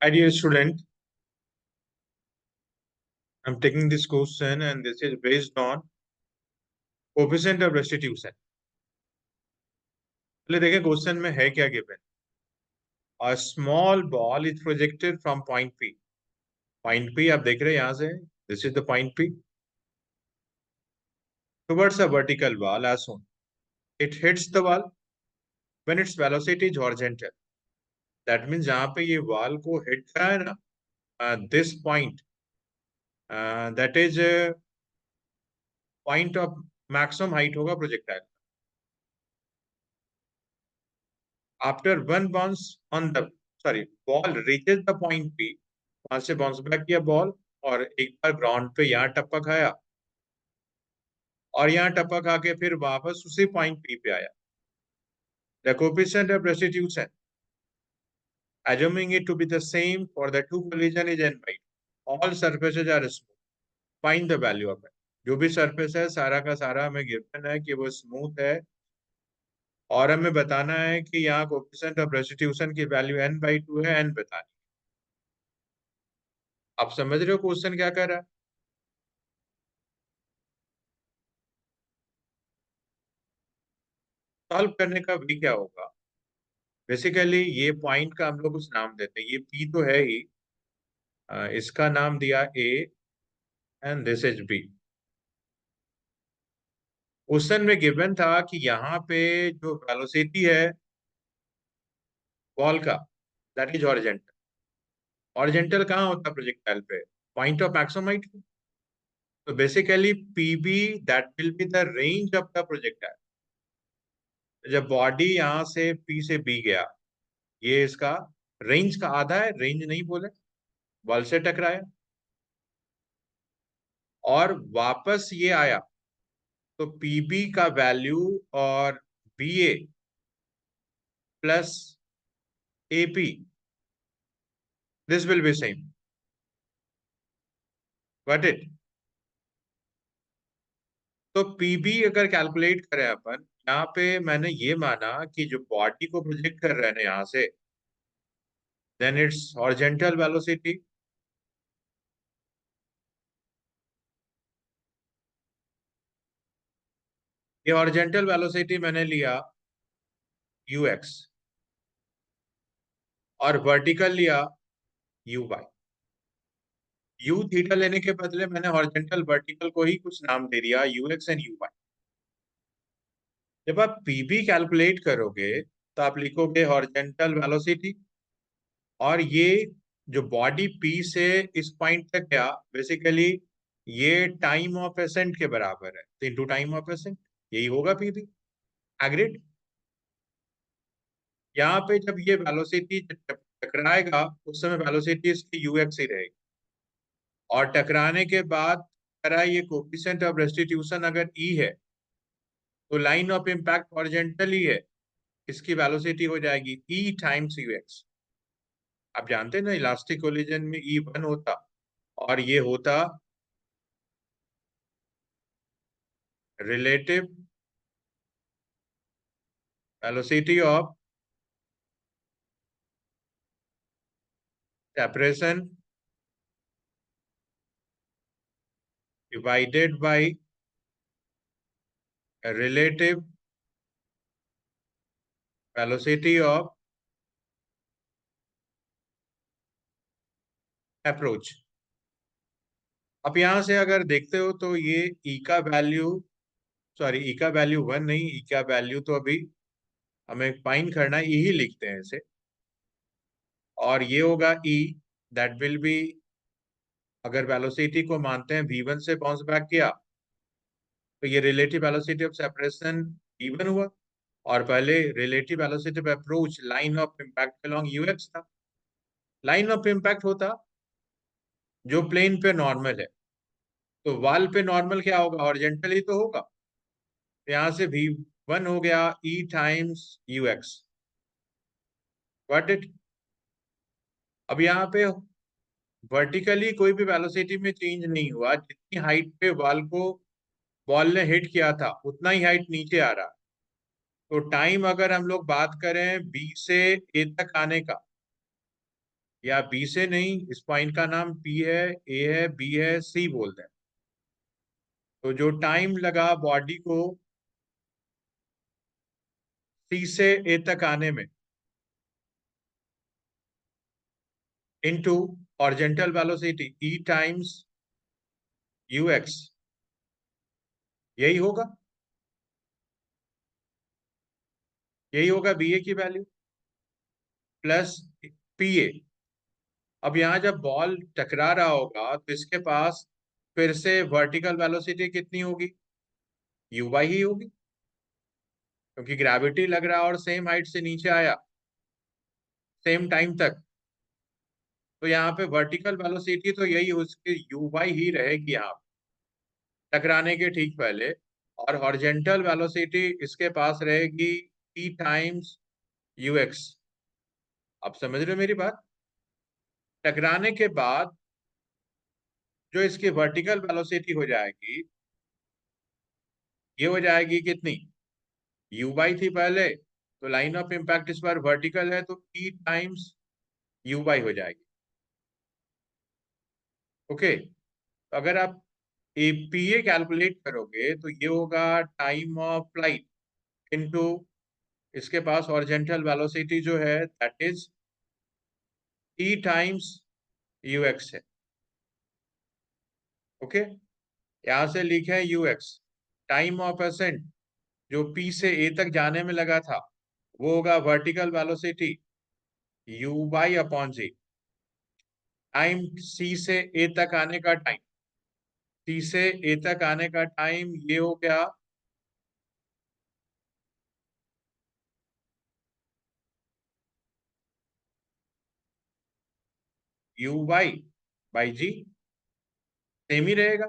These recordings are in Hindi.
Hi dear student, I'm taking this question and this is based on coefficient of restitution. पहले देखें क्वेश्चन में है क्या given. A small ball is projected from point P. Point P आप देख रहे हैं यहाँ से. This is the point P. Towards a vertical wall as shown. It hits the wall when its velocity is horizontal. That means जहाँ पे ये wall को hit करा है ना, this point, that is point of maximum height होगा projectile. After one bounce on the ball reaches the point P, वहां से बाउंस बैक किया बॉल और एक बार ग्राउंड पे यहाँ टप्पा खाया और यहाँ टप्पा खा के फिर वापस उसी पॉइंट पी पे आया. The coefficient of restitution assuming it to be the same for the two collision is n by 2. All surfaces are smooth. Find the value of it. जो भी सरफेस है सारा का सारा हमें गिवन है कि वो स्मूथ है और हमें बताना है कि यहाँ कोएफिशिएंट ऑफ रेस्टिट्यूशन की वैल्यू n by 2 है. n बतानी. आप समझ रहे हो क्वेश्चन क्या कर रहा है. सॉल्व करने का भी क्या होगा. बेसिकली ये पॉइंट का हम लोग कुछ नाम देते हैं. ये पी तो है ही, इसका नाम दिया A and this is B. Question में गिवन था कि यहाँ पे जो वेलोसिटी है बॉल का दैट इज हॉरिजॉन्टल. हॉरिजॉन्टल कहाँ होता है प्रोजेक्टाइल पे. Point of maximum height. तो basically PB that will be the range of the projectile. जब बॉडी यहाँ से पी से बी गया, ये इसका रेंज का आधा है. रेंज नहीं बोले, बॉल से टकराया और वापस ये आया तो पीबी का वैल्यू और B A plus AP this will be same. Got it. तो पीबी अगर कैलकुलेट करें अपन, यहाँ पे मैंने ये माना कि जो बॉडी को प्रोजेक्ट कर रहे हैं ना यहाँ से, देन इट्स हॉरिजॉन्टल वेलोसिटी. ये हॉरिजॉन्टल वेलोसिटी मैंने लिया यू एक्स और वर्टिकल लिया यू वाई. यू थीटा लेने के बदले मैंने हॉरिजॉन्टल वर्टिकल को ही कुछ नाम दे दिया U X and U Y. जब आप पीबी कैलकुलेट करोगे तो आप लिखोगे हॉरिजॉन्टल वेलोसिटी और ये जो बॉडी पी से इस पॉइंट तक गया बेसिकली ये टाइम ऑफ एसेंट के बराबर है. तो इनटू टाइम ऑफ एसेंट यही होगा पीबी. एग्रीड. यहाँ पे जब ये वेलोसिटी टकराएगा उस समय वेलोसिटी इसकी यू एक्स ही रहेगी और टकराने के बाद अगर ये कोएफिशिएंट ऑफ रेस्टिट्यूशन अगर ई है तो लाइन ऑफ इम्पैक्ट हॉरिजॉन्टल ही है. इसकी वेलोसिटी हो जाएगी ई टाइम्स यू एक्स. आप जानते हैं ना इलास्टिक कोलिजन में ई वन होता और ये होता relative velocity of separation divided by relative velocity of approach. अब यहां से अगर देखते हो तो ये ई का वैल्यू, सॉरी ई का वैल्यू वन नहीं, ई का वैल्यू तो अभी हमें फाइंड करना है, ई ही लिखते हैं इसे. और ये होगा ई दैट विल बी, अगर वेलोसिटी को मानते हैं v1 से बाउंस बैक किया तो ये relative velocity of separation v1 हुआ और पहले relative velocity of approach line of impact along UX था. लाइन ऑफ इम्पैक्ट होता जो प्लेन पे नॉर्मल है. तो वाल पे नॉर्मल क्या होगा, हॉरिजॉन्टल ही तो होगा. यहां से v1 हो गया e times U x. Got it. अब यहाँ पे वर्टिकली कोई भी वेलोसिटी में चेंज नहीं हुआ. जितनी हाइट पे वाल को बॉल ने हिट किया था उतना ही हाइट नीचे आ रहा. तो टाइम अगर हम लोग बात करें बी से ए तक आने का या बी से नहीं, इस पॉइंट का नाम पी है, ए है, बी है, सी बोलते हैं। तो जो टाइम लगा बॉडी को सी से ए तक आने में, इनटू हॉरिजॉन्टल वेलोसिटी ई टाइम्स यू एक्स, यही होगा, यही होगा बी ए की वैल्यू प्लस पी ए। अब यहाँ जब बॉल टकरा रहा होगा तो इसके पास फिर से वर्टिकल वेलोसिटी कितनी होगी, यू वाई ही होगी, क्योंकि ग्रेविटी लग रहा है और सेम हाइट से नीचे आया सेम टाइम तक। तो यहाँ पे वर्टिकल वेलोसिटी तो यही उसकी यू वाई ही रहेगी यहाँ टकराने के ठीक पहले, और हॉरिजॉन्टल वेलोसिटी इसके पास रहेगी टी टाइम्स यू एक्स। आप समझ रहे हो मेरी बात? टकराने के बाद जो इसकी वर्टिकल वेलोसिटी हो जाएगी, ये हो जाएगी कितनी, यू बाई थी पहले, तो लाइन ऑफ इम्पैक्ट इस बार वर्टिकल है तो टी टाइम्स यू बाई हो जाएगी। ओके, तो अगर आप ए पी ए कैलकुलेट करोगे तो ये होगा टाइम ऑफ फ्लाइट इनटू इसके पास हॉरिजॉन्टल वेलोसिटी जो है that is T times U X है। ओके, यहां से लिखे है U X, time of ascent जो पी से ए तक जाने में लगा था वो होगा vertical velocity U by upon G, time C से ए तक आने का टाइम, सी से ए तक आने का टाइम ये हो गया U by by G, same ही रहेगा।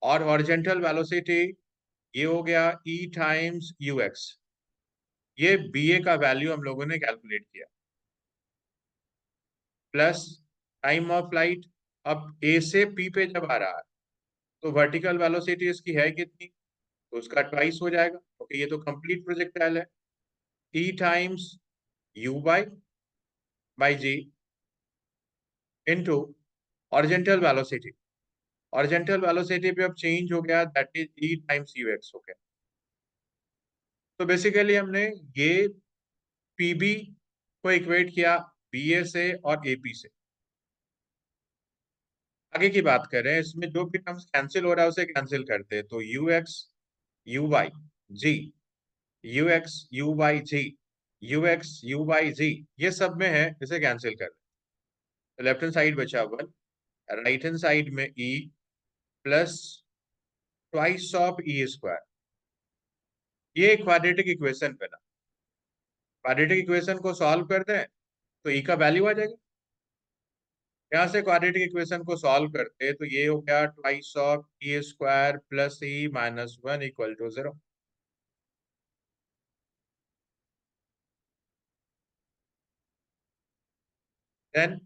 और हॉरिजॉन्टल वेलोसिटी ये हो गया ई टाइम्स यू एक्स, ये बी ए का वैल्यू हम लोगों ने कैलकुलेट किया, प्लस टाइम ऑफ फ्लाइट। अब ए से पी पे जब आ रहा है तो वर्टिकल वेलोसिटी इसकी है कितनी, तो उसका ट्वाइस हो जाएगा क्योंकि ये तो कंप्लीट प्रोजेक्टाइल है, E times U by G into horizontal velocity. Horizontal velocity पे अब चेंज हो गया that is E times U X हो गया। तो बेसिकली हमने ये पीबी को इक्वेट किया बीए से और एपी से। आगे की बात करें, इसमें जो भी टर्म्स कैंसिल हो रहा है उसे कैंसिल करते हैं, तो U X U Y G, U X U Y G, U X U Y G, ये सब में है, इसे कैंसिल कर, तो लेफ्ट हैंड साइड बचा वन, राइट हैंड साइड में E plus twice of E square. ये क्वाड्रेटिक इक्वेशन पे ना, क्वाड्रेटिक इक्वेशन को सॉल्व कर दें तो ई का वैल्यू आ जाएगा। यहाँ से क्वाड्रेटिक इक्वेशन को सॉल्व करते तो ये हो गया twice of E square plus E minus one equal to zero. Then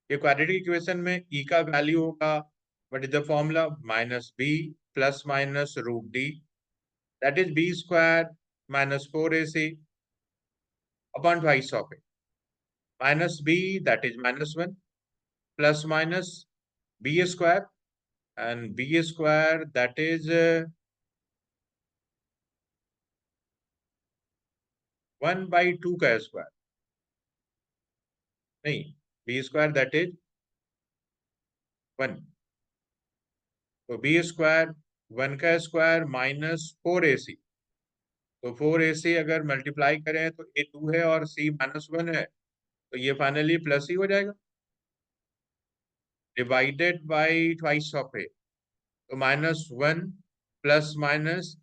ये क्वाड्रेटिक इक्वेशन में ई का वैल्यू होगा, what is the formula, minus B plus minus root D, that is B square minus four A C upon twice of A, minus B that is minus one plus minus B square and B square that is one by two का स्क्वायर, नहीं, B square that is one, तो बी स्क्वायर वन का स्क्वायर माइनस फोर ए सी, तो फोर ए सी अगर मल्टीप्लाई करें तो ए टू है और सी माइनस वन है, तो ये फाइनली प्लस ही हो जाएगा, डिवाइडेड बाई ट्वाइस ऑफ ए, तो माइनस वन प्लस माइनस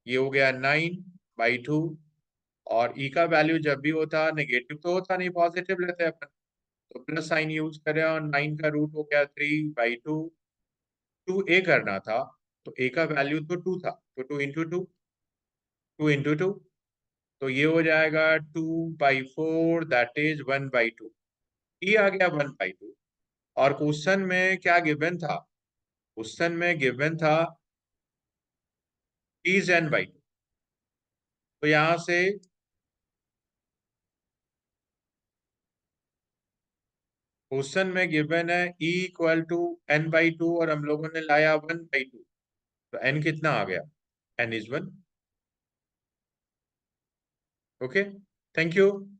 ये हो गया नाइन बाई टू, और ई का वैल्यू जब भी होता नेगेटिव तो होता नहीं, पॉजिटिव लेते हैं अपन, तो प्लस साइन यूज करें और नाइन का रूट हो गया थ्री बाई टू, टू ए करना था तो ए का वैल्यू तो टू था, तो two into two, two into two, तो ये हो जाएगा two by four that is one by two, E आ गया वन बाई टू। और क्वेश्चन में क्या गिवन था, क्वेश्चन में गिवन था इज एन बाई टू, तो यहां से क्वेश्चन में गिवन है E इक्वल टू n/2 और हम लोगों ने लाया 1/2, तो n कितना आ गया? n is 1। Okay, thank you.